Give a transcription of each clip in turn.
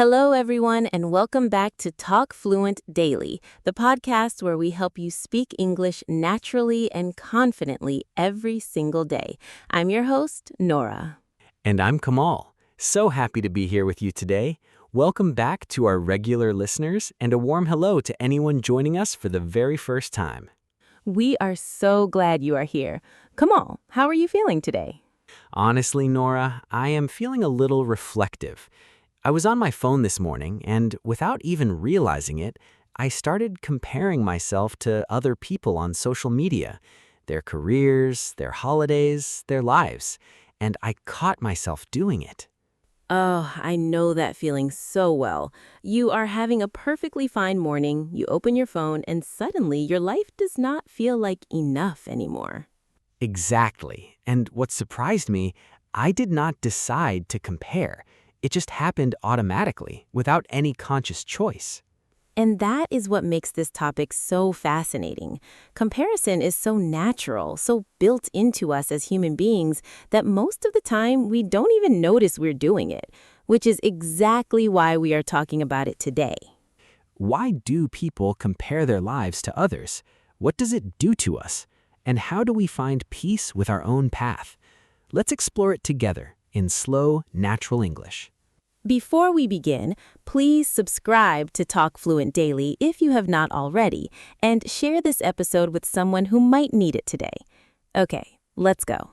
Hello, everyone, and welcome back to Talk Fluent Daily, the podcast where we help you speak English naturally and confidently every single day. I'm your host, Nora. And I'm Kamal. So happy to be here with you today. Welcome back to our regular listeners, and a warm hello to anyone joining us for the very first time. We are so glad you are here. Kamal, how are you feeling today? Honestly, Nora, I am feeling a little reflective. I was on my phone this morning, and without even realizing it, I started comparing myself to other people on social media, their careers, their holidays, their lives, and I caught myself doing it. Oh, I know that feeling so well. You are having a perfectly fine morning, you open your phone, and suddenly your life does not feel like enough anymore. Exactly. And what surprised me, I did not decide to compare. It just happened automatically, without any conscious choice. And that is what makes this topic so fascinating. Comparison is so natural, so built into us as human beings that most of the time we don't even notice we're doing it, which is exactly why we are talking about it today. Why do people compare their lives to others? What does it do to us? And how do we find peace with our own path? Let's explore it together in slow, natural English. Before we begin, please subscribe to Talk Fluent Daily if you have not already, and share this episode with someone who might need it today. Okay, let's go.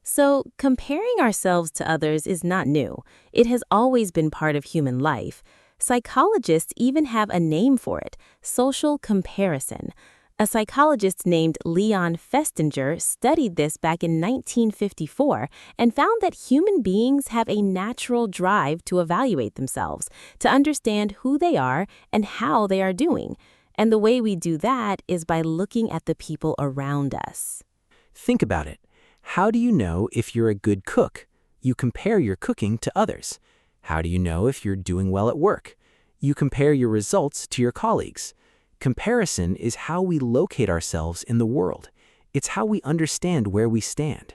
So, comparing ourselves to others is not new. It has always been part of human life. Psychologists even have a name for it: social comparison. A psychologist named Leon Festinger studied this back in 1954 and found that human beings have a natural drive to evaluate themselves, to understand who they are and how they are doing. And the way we do that is by looking at the people around us. Think about it. How do you know if you're a good cook? You compare your cooking to others. How do you know if you're doing well at work? You compare your results to your colleagues. Comparison is how we locate ourselves in the world. It's how we understand where we stand.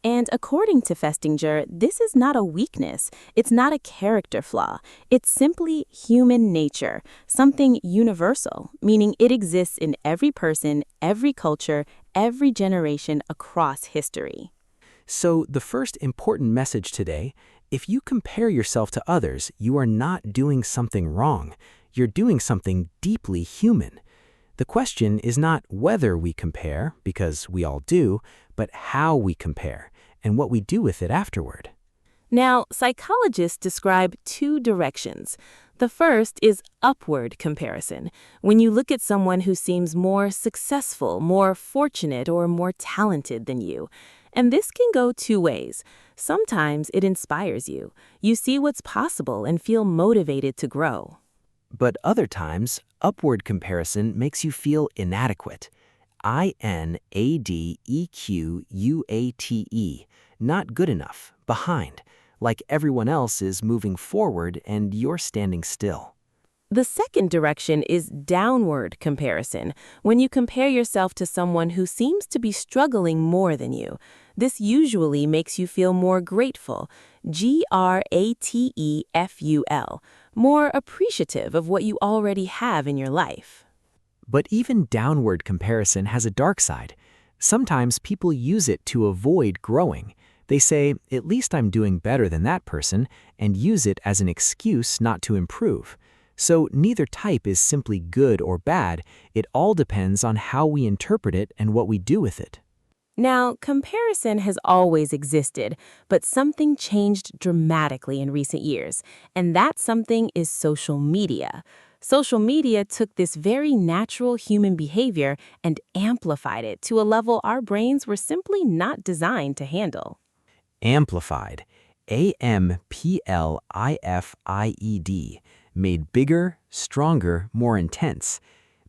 And according to Festinger, this is not a weakness. It's not a character flaw. It's simply human nature, something universal, meaning it exists in every person, every culture, every generation across history. So the first important message today, if you compare yourself to others, you are not doing something wrong. You're doing something deeply human. The question is not whether we compare, because we all do, but how we compare and what we do with it afterward. Now, psychologists describe two directions. The first is upward comparison, when you look at someone who seems more successful, more fortunate, or more talented than you. And this can go two ways. Sometimes it inspires you. You see what's possible and feel motivated to grow. But other times, upward comparison makes you feel inadequate. inadequate, not good enough, behind, like everyone else is moving forward and you're standing still. The second direction is downward comparison, when you compare yourself to someone who seems to be struggling more than you. This usually makes you feel more grateful, grateful, more appreciative of what you already have in your life. But even downward comparison has a dark side. Sometimes people use it to avoid growing. They say, at least I'm doing better than that person, and use it as an excuse not to improve. So neither type is simply good or bad. It all depends on how we interpret it and what we do with it. Now, comparison has always existed, but something changed dramatically in recent years, and that something is social media. Social media took this very natural human behavior and amplified it to a level our brains were simply not designed to handle. Amplified, amplified, made bigger, stronger, more intense.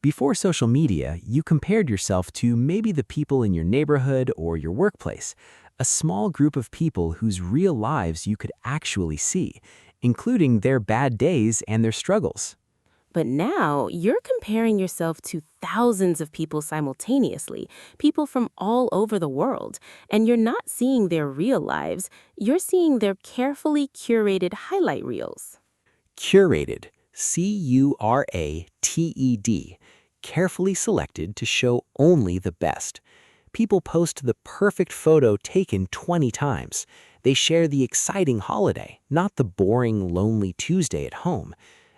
Before social media, you compared yourself to maybe the people in your neighborhood or your workplace, a small group of people whose real lives you could actually see, including their bad days and their struggles. But now you're comparing yourself to thousands of people simultaneously, people from all over the world, and you're not seeing their real lives, you're seeing their carefully curated highlight reels. Curated, C-U-R-A-T-E-D, carefully selected to show only the best. People post the perfect photo taken 20 times. They share the exciting holiday, not the boring, lonely Tuesday at home.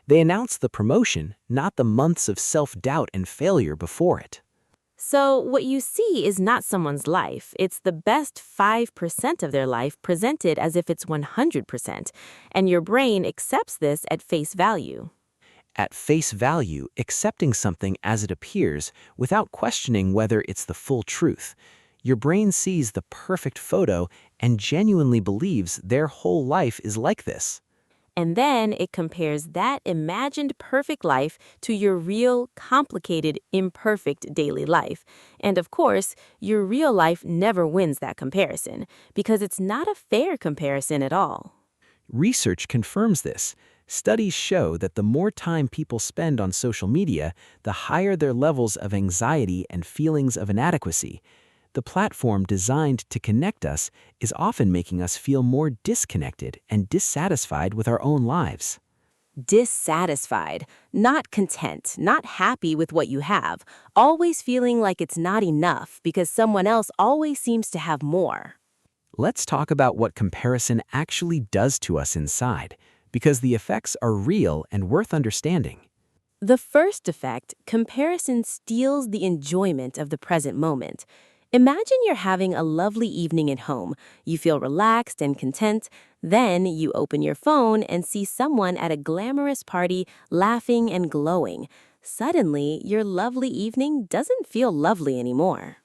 They announce the promotion, not the months of self-doubt and failure before it. So, what you see is not someone's life. It's the best 5% of their life presented as if it's 100%, and your brain accepts this at face value. At face value, accepting something as it appears without questioning whether it's the full truth. Your brain sees the perfect photo and genuinely believes their whole life is like this. And then it compares that imagined perfect life to your real, complicated, imperfect daily life. And of course, your real life never wins that comparison, because it's not a fair comparison at all. Research confirms this. Studies show that the more time people spend on social media, the higher their levels of anxiety and feelings of inadequacy. The platform designed to connect us is often making us feel more disconnected and dissatisfied with our own lives. Dissatisfied, not content, not happy with what you have, always feeling like it's not enough because someone else always seems to have more. Let's talk about what comparison actually does to us inside, because the effects are real and worth understanding. The first effect, comparison steals the enjoyment of the present moment. Imagine you're having a lovely evening at home. You feel relaxed and content. Then you open your phone and see someone at a glamorous party laughing and glowing. Suddenly, your lovely evening doesn't feel lovely anymore.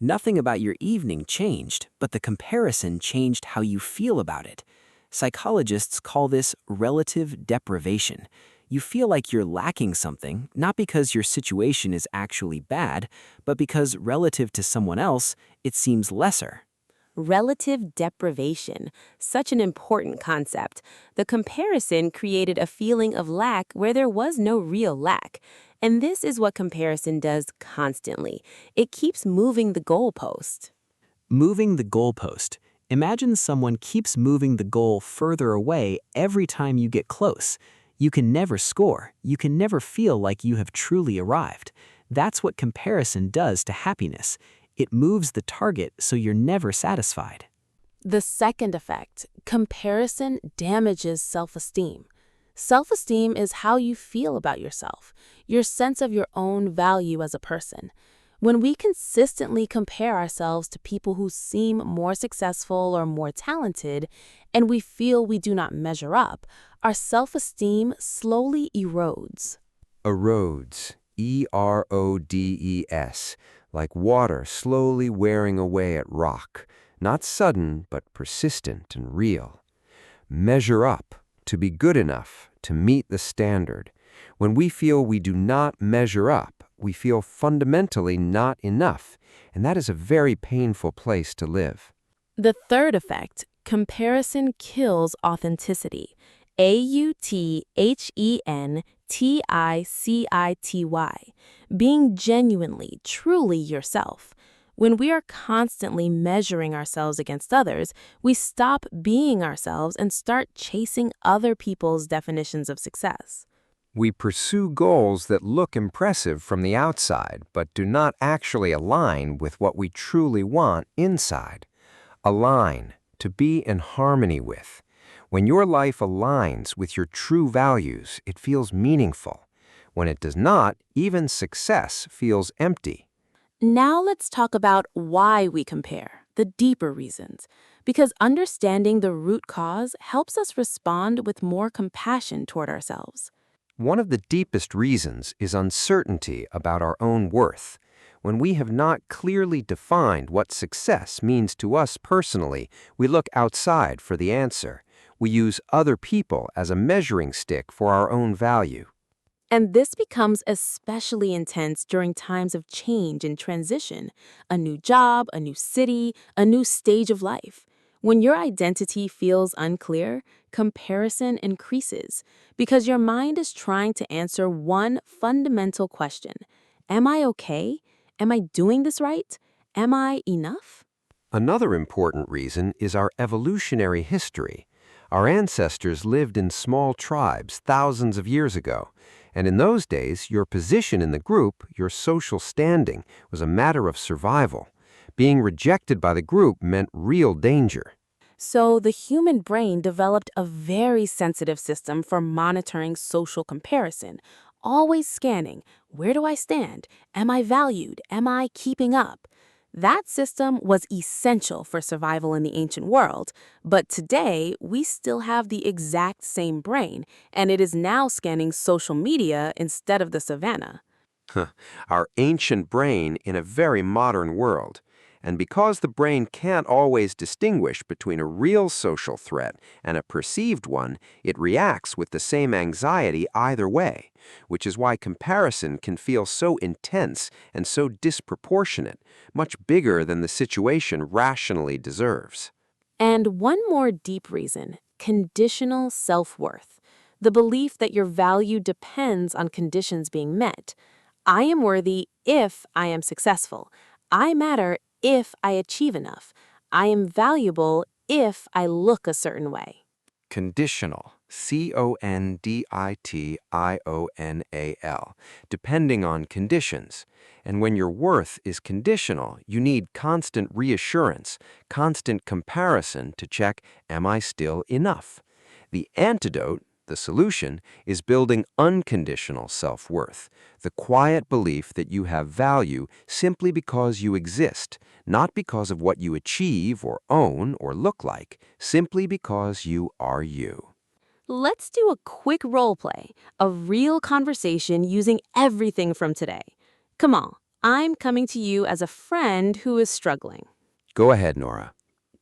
Nothing about your evening changed, but the comparison changed how you feel about it. Psychologists call this relative deprivation. You feel like you're lacking something, not because your situation is actually bad, but because relative to someone else, it seems lesser. Relative deprivation, such an important concept. The comparison created a feeling of lack where there was no real lack. And this is what comparison does constantly. It keeps moving the goalpost. Moving the goalpost. Imagine someone keeps moving the goal further away every time you get close. You can never score. You can never feel like you have truly arrived. That's what comparison does to happiness. It moves the target so you're never satisfied. The second effect, comparison damages self-esteem. Self-esteem is how you feel about yourself, your sense of your own value as a person. When we consistently compare ourselves to people who seem more successful or more talented, and we feel we do not measure up, our self-esteem slowly erodes. Erodes, E-R-O-D-E-S, like water slowly wearing away at rock, not sudden but persistent and real. Measure up, to be good enough, to meet the standard. When we feel we do not measure up, we feel fundamentally not enough, and that is a very painful place to live. The third effect, comparison kills authenticity. AUTHENTICITY, being genuinely, truly yourself. When we are constantly measuring ourselves against others, we stop being ourselves and start chasing other people's definitions of success. We pursue goals that look impressive from the outside, but do not actually align with what we truly want inside. Align, to be in harmony with. When your life aligns with your true values, it feels meaningful. When it does not, even success feels empty. Now let's talk about why we compare, the deeper reasons, because understanding the root cause helps us respond with more compassion toward ourselves. One of the deepest reasons is uncertainty about our own worth. When we have not clearly defined what success means to us personally, we look outside for the answer. We use other people as a measuring stick for our own value. And this becomes especially intense during times of change and transition, a new job, a new city, a new stage of life. When your identity feels unclear, comparison increases because your mind is trying to answer one fundamental question. Am I okay? Am I doing this right? Am I enough? Another important reason is our evolutionary history. Our ancestors lived in small tribes thousands of years ago, and in those days, your position in the group, your social standing, was a matter of survival. Being rejected by the group meant real danger. So the human brain developed a very sensitive system for monitoring social comparison, always scanning, where do I stand? Am I valued? Am I keeping up? That system was essential for survival in the ancient world, but today we still have the exact same brain, and it is now scanning social media instead of the savannah. Our ancient brain in a very modern world. And because the brain can't always distinguish between a real social threat and a perceived one, it reacts with the same anxiety either way, which is why comparison can feel so intense and so disproportionate, much bigger than the situation rationally deserves. And one more deep reason, conditional self-worth. The belief that your value depends on conditions being met. I am worthy if I am successful. I matter if I achieve enough. I am valuable if I look a certain way. Conditional, Conditional, depending on conditions. And when your worth is conditional, you need constant reassurance, constant comparison to check, am I still enough? The antidote, the solution, is building unconditional self-worth, the quiet belief that you have value simply because you exist, not because of what you achieve or own or look like, simply because you are you. Let's do a quick role play, a real conversation using everything from today. Kamal, I'm coming to you as a friend who is struggling. Go ahead, Nora.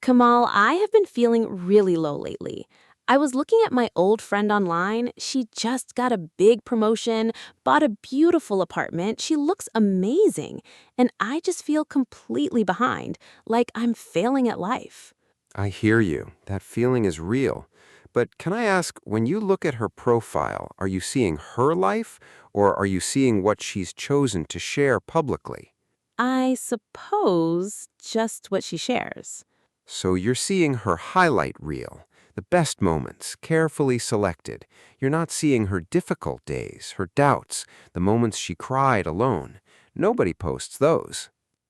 Kamal, I have been feeling really low lately. I was looking at my old friend online. She just got a big promotion, bought a beautiful apartment. She looks amazing. And I just feel completely behind, like I'm failing at life. I hear you. That feeling is real. But can I ask, when you look at her profile, are you seeing her life, or are you seeing what she's chosen to share publicly? I suppose just what she shares. So you're seeing her highlight reel, the best moments, carefully selected. You're not seeing her difficult days, her doubts, the moments she cried alone. Nobody posts those.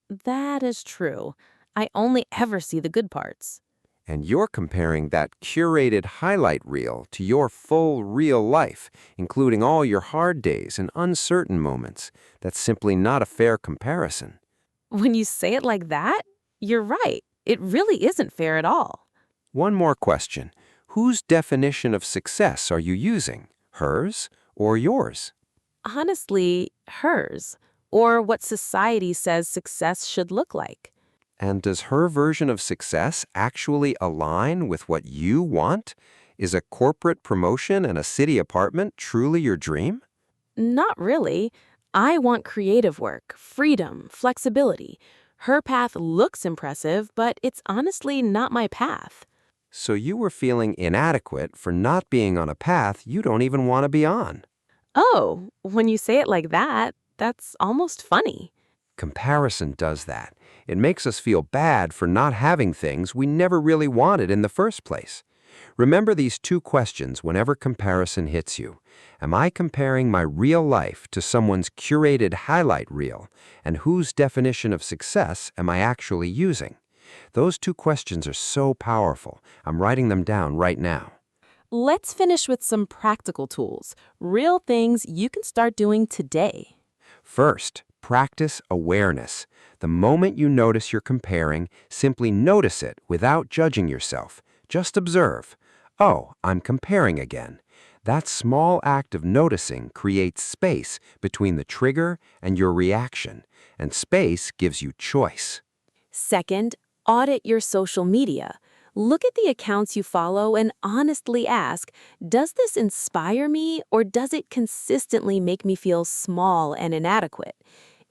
That is true. I only ever see the good parts. And you're comparing that curated highlight reel to your full real life, including all your hard days and uncertain moments. That's simply not a fair comparison. When you say it like that, you're right. It really isn't fair at all. One more question. Whose definition of success are you using? Hers or yours? Honestly, hers, or what society says success should look like. And does her version of success actually align with what you want? Is a corporate promotion and a city apartment truly your dream? Not really. I want creative work, freedom, flexibility. Her path looks impressive, but it's honestly not my path. So you were feeling inadequate for not being on a path you don't even want to be on. Oh, when you say it like that, that's almost funny. Comparison does that. It makes us feel bad for not having things we never really wanted in the first place. Remember these two questions whenever comparison hits you. Am I comparing my real life to someone's curated highlight reel? And whose definition of success am I actually using? Those two questions are so powerful. I'm writing them down right now. Let's finish with some practical tools, real things you can start doing today. First, practice awareness. The moment you notice you're comparing, simply notice it without judging yourself. Just observe. Oh, I'm comparing again. That small act of noticing creates space between the trigger and your reaction, and space gives you choice. Second, audit your social media. Look at the accounts you follow and honestly ask, does this inspire me or does it consistently make me feel small and inadequate?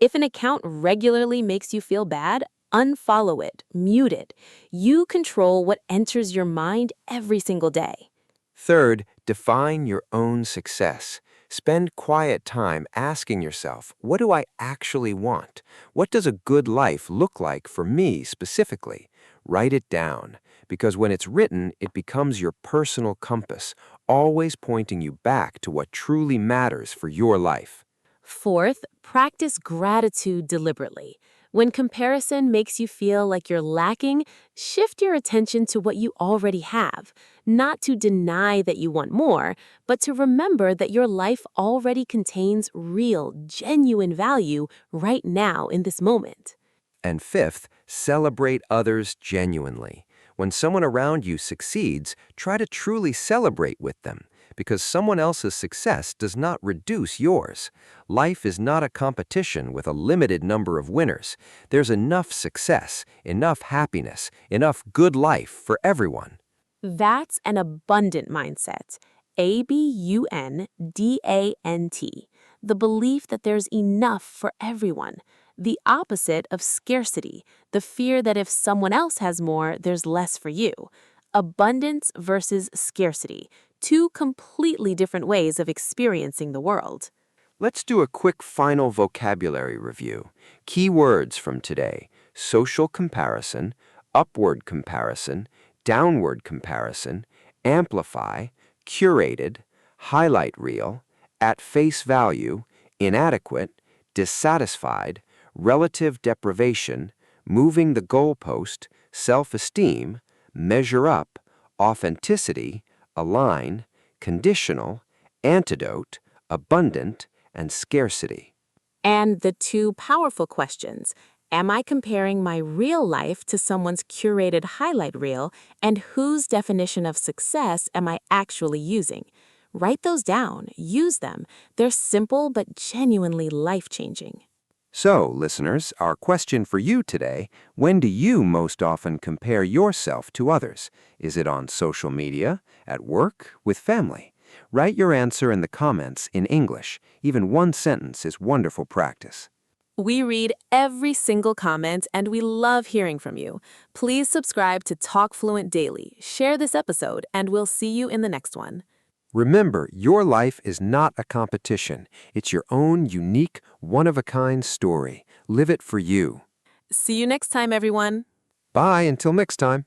If an account regularly makes you feel bad, unfollow it, mute it. You control what enters your mind every single day. Third, define your own success. Spend quiet time asking yourself, what do I actually want? What does a good life look like for me specifically? Write it down. because when it's written, it becomes your personal compass, always pointing you back to what truly matters for your life. Fourth, practice gratitude deliberately. When comparison makes you feel like you're lacking, shift your attention to what you already have, not to deny that you want more, but to remember that your life already contains real, genuine value right now in this moment. And fifth, celebrate others genuinely. When someone around you succeeds, try to truly celebrate with them, because someone else's success does not reduce yours. Life is not a competition with a limited number of winners. There's enough success, enough happiness, enough good life for everyone. That's an abundant mindset. ABUNDANT. The belief that there's enough for everyone. The opposite of scarcity, the fear that if someone else has more, there's less for you. Abundance versus scarcity, two completely different ways of experiencing the world. Let's do a quick final vocabulary review. Key words from today: social comparison, upward comparison, downward comparison, amplify, curated, highlight reel, at face value, inadequate, dissatisfied, relative deprivation, moving the goalpost, self-esteem, measure up, authenticity, align, conditional, antidote, abundant, and scarcity. And the two powerful questions. Am I comparing my real life to someone's curated highlight reel? And whose definition of success am I actually using? Write those down, use them. They're simple but genuinely life-changing. So, listeners, our question for you today: when do you most often compare yourself to others? Is it on social media, at work, with family? Write your answer in the comments in English. Even one sentence is wonderful practice. We read every single comment and we love hearing from you. Please subscribe to Talk Fluent Daily, share this episode, and we'll see you in the next one. Remember, your life is not a competition. It's your own unique, one-of-a-kind story. Live it for you. See you next time, everyone. Bye until next time.